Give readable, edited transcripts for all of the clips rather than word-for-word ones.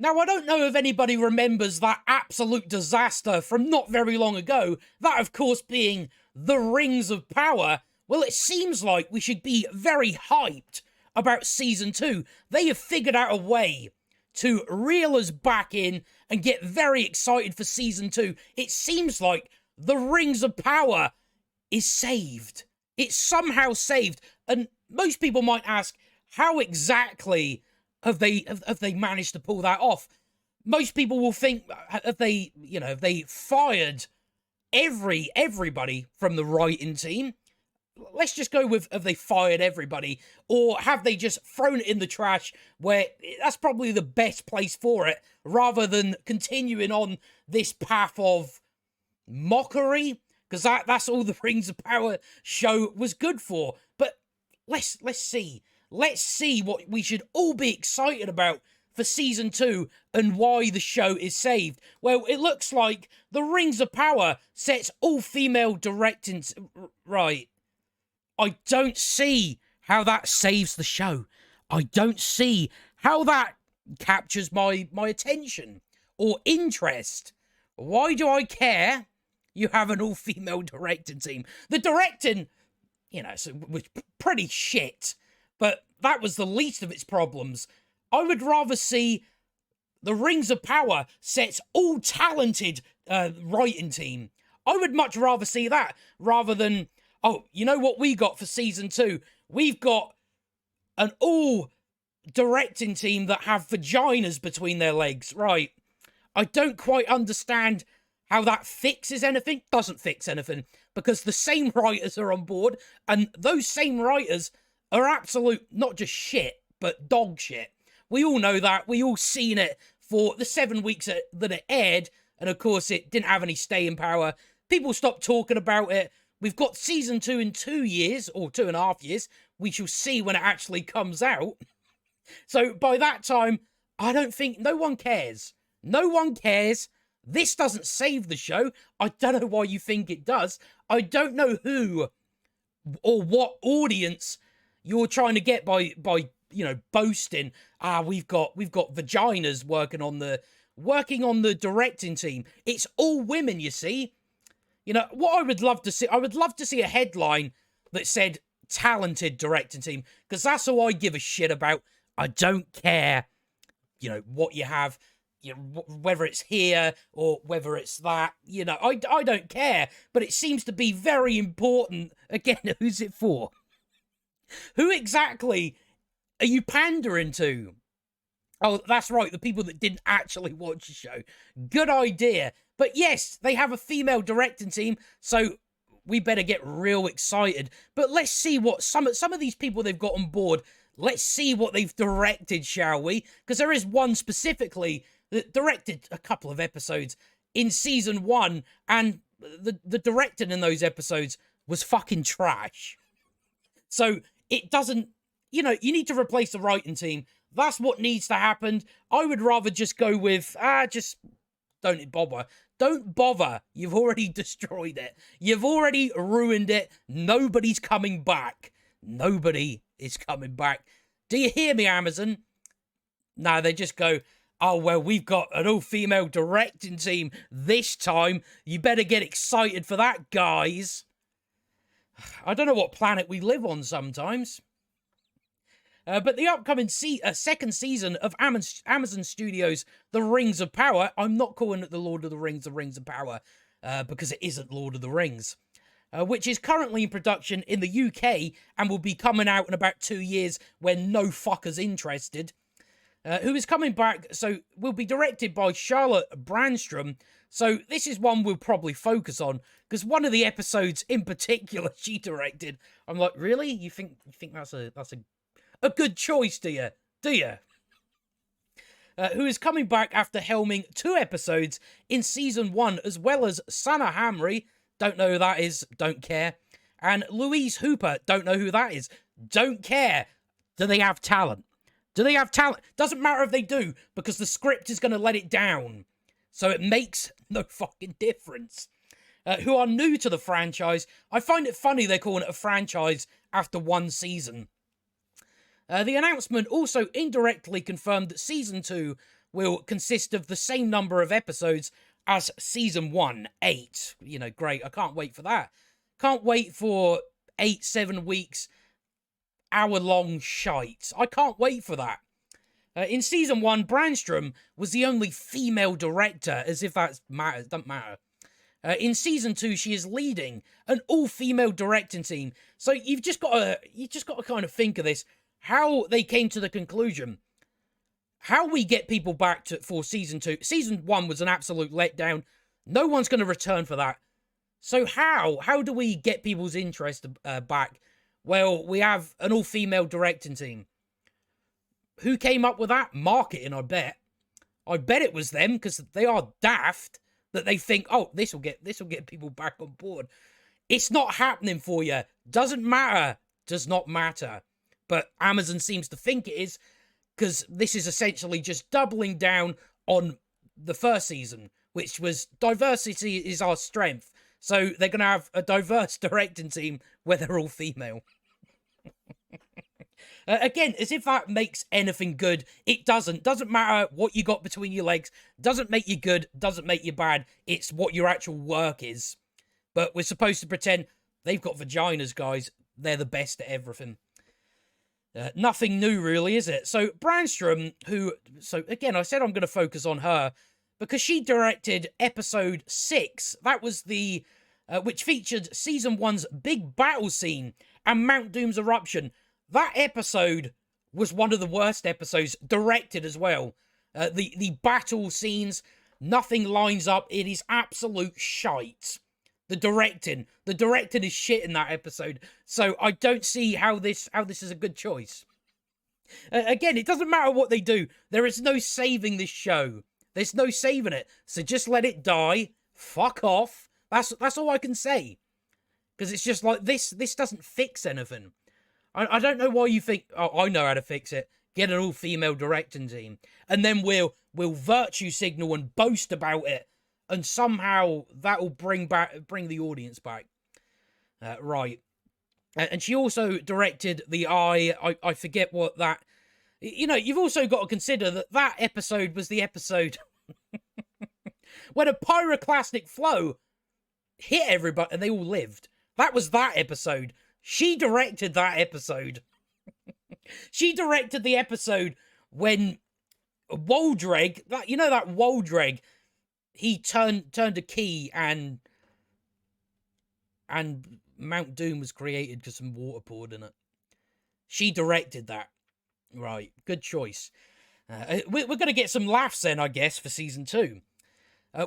Now, I don't know if anybody remembers that absolute disaster from not very long ago, that of course being the Rings of Power. Well, it seems like we should be very hyped about Season 2. They have figured out a way to reel us back in and get very excited for Season 2. It seems like the Rings of Power is saved. It's somehow saved. And most people might ask, how exactly have they managed to pull that off? Most people will think, have they fired everybody from the writing team? Let's just go with, have they fired everybody? Or have they just thrown it in the trash, where that's probably the best place for it, rather than continuing on this path of mockery? Because that's all the Rings of Power show was good for. But let's see. Let's see what we should all be excited about for Season 2 and why the show is saved. Well, it looks like the Rings of Power sets all-female directing... Right. I don't see how that saves the show. I don't see how that captures my attention or interest. Why do I care you have an all-female directing team? The directing, was pretty shit. But that was the least of its problems. I would rather see the Rings of Power sets all talented writing team. I would much rather see that rather than, oh, you know what we got for Season 2? We've got an all directing team that have vaginas between their legs. Right. I don't quite understand how that fixes anything. Doesn't fix anything, because the same writers are on board, and those same writers are absolute, not just shit, but dog shit. We all know that. We all seen it for the 7 weeks that it aired, and of course it didn't have any staying power. People stopped talking about it. We've got Season 2 in 2 years, or 2.5 years. We shall see when it actually comes out. So by that time, I don't think, no one cares. No one cares. This doesn't save the show. I don't know why you think it does. I don't know who or what audience you're trying to get by boasting, we've got vaginas working on the directing team. It's all women, you see. What I would love to see, I would love to see a headline that said talented directing team, because that's all I give a shit about. I don't care, what you have, whether it's here or whether it's that, I don't care. But it seems to be very important. Again, who's it for? Who exactly are you pandering to? Oh, that's right, the people that didn't actually watch the show. Good idea. But yes, they have a female directing team, so we better get real excited. But let's see what some of these people they've got on board, let's see what they've directed, shall we? Because there is one specifically that directed a couple of episodes in Season 1, and the directing in those episodes was fucking trash. So it doesn't, you need to replace the writing team. That's what needs to happen. I would rather just go with, just don't bother. Don't bother. You've already destroyed it. You've already ruined it. Nobody's coming back. Nobody is coming back. Do you hear me, Amazon? No, they just go, oh, well, we've got an all-female directing team this time. You better get excited for that, guys. I don't know what planet we live on sometimes. But the upcoming second season of Amazon Studios' The Rings of Power, I'm not calling it The Lord of the Rings of Power, because it isn't Lord of the Rings, which is currently in production in the UK and will be coming out in about 2 years when no fucker's interested, who is coming back, so will be directed by Charlotte Brandstrom. So this is one we'll probably focus on, because one of the episodes in particular she directed, I'm like, really? You think that's a good choice, do you? Who is coming back after helming 2 episodes in Season 1, as well as Sana Hamri, don't know who that is, don't care, and Louise Hooper, don't know who that is, don't care. Do they have talent? Doesn't matter if they do, because the script is going to let it down. So it makes no fucking difference. Who are new to the franchise. I find it funny they're calling it a franchise after 1 season. The announcement also indirectly confirmed that Season 2 will consist of the same number of episodes as season 1, 8. You know, great. I can't wait for that. Can't wait for 8, 7 weeks, hour-long shite. I can't wait for that. In season 1, Brandstrom was the only female director, as if that matters. Doesn't matter. In season 2, she is leading an all-female directing team. So you've just got to kind of think of this, how they came to the conclusion, how we get people back for season 2. Season 1 was an absolute letdown. No one's going to return for that. So how do we get people's interest back? Well, we have an all-female directing team. Who came up with that? Marketing, I bet. I bet it was them, because they are daft that they think, oh, this will get people back on board. It's not happening for you. Doesn't matter. Does not matter. But Amazon seems to think it is, because this is essentially just doubling down on the first season, which was diversity is our strength. So they're going to have a diverse directing team where they're all female. Again, as if that makes anything good. It doesn't. Doesn't matter what you got between your legs. Doesn't make you good. Doesn't make you bad. It's what your actual work is. But we're supposed to pretend they've got vaginas, guys. They're the best at everything. Nothing new, really, is it? So Brandstrom, so again, I said I'm going to focus on her because she directed episode 6. That was the, which featured season 1's big battle scene and Mount Doom's eruption. That episode was one of the worst episodes, directed as well. The battle scenes, nothing lines up. It is absolute shite. The directing is shit in that episode. So I don't see how this is a good choice. Again, it doesn't matter what they do. There is no saving this show. There's no saving it. So just let it die. Fuck off. That's all I can say. Because it's just like this doesn't fix anything. I don't know why you think, oh, I know how to fix it. Get an all-female directing team. And then we'll virtue signal and boast about it. And somehow that'll bring the audience back. Right. And she also directed the I forget what that... You know, you've also got to consider that episode was the episode when a pyroclastic flow hit everybody and they all lived. That was that episode. She directed that episode. She directed the episode when Woldreg, that Woldreg, he turned a key and Mount Doom was created because some water poured in it. She directed that. Right, good choice. We're going to get some laughs then, I guess, for season 2.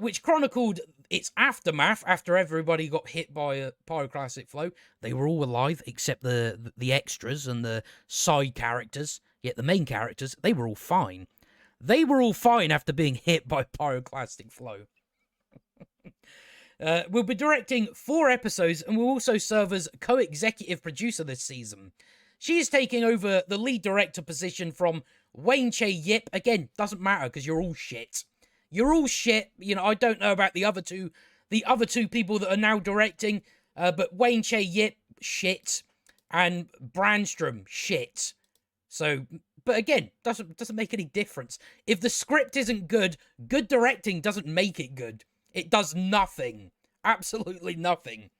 Which chronicled its aftermath after everybody got hit by a pyroclastic flow. They were all alive, except the extras and the side characters. Yet the main characters, they were all fine. They were all fine after being hit by pyroclastic flow. We'll be directing 4 episodes and will also serve as co-executive producer this season. She is taking over the lead director position from Wayne Che Yip. Again, doesn't matter because you're all shit. You're all shit. You know, I don't know about the other two people that are now directing, but Wayne Che Yip, shit, and Brandstrom, shit. So, but again, doesn't make any difference. If the script isn't good, good directing doesn't make it good. It does nothing. Absolutely nothing.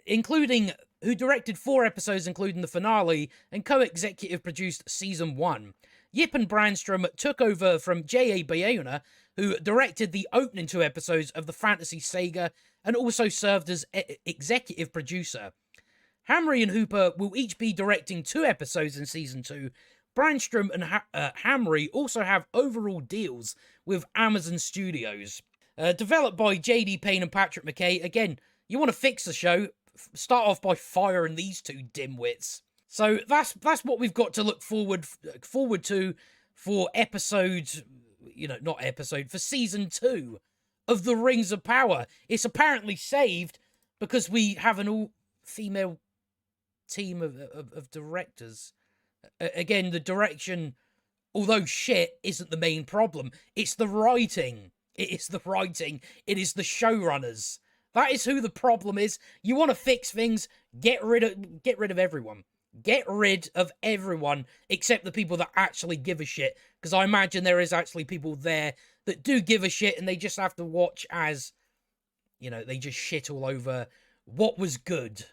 Including who directed 4 episodes, including the finale, and co-executive produced season 1. Yip and Brandstrom took over from J.A. Bayona, who directed the opening 2 episodes of the fantasy saga and also served as executive producer. Hamry and Hooper will each be directing 2 episodes in season 2. Brandstrom and Hamry also have overall deals with Amazon Studios. Developed by J.D. Payne and Patrick McKay. Again, you want to fix the show, start off by firing these 2 dimwits. So that's what we've got to look forward to for episodes, for season 2 of The Rings of Power. It's apparently saved because we have an all-female team of directors. Again, the direction, although shit, isn't the main problem. It's the writing. It is the writing. It is the showrunners. That is who the problem is. You want to fix things, get rid of everyone. Get rid of everyone except the people that actually give a shit. Because I imagine there is actually people there that do give a shit, and they just have to watch as, you know, they just shit all over what was good.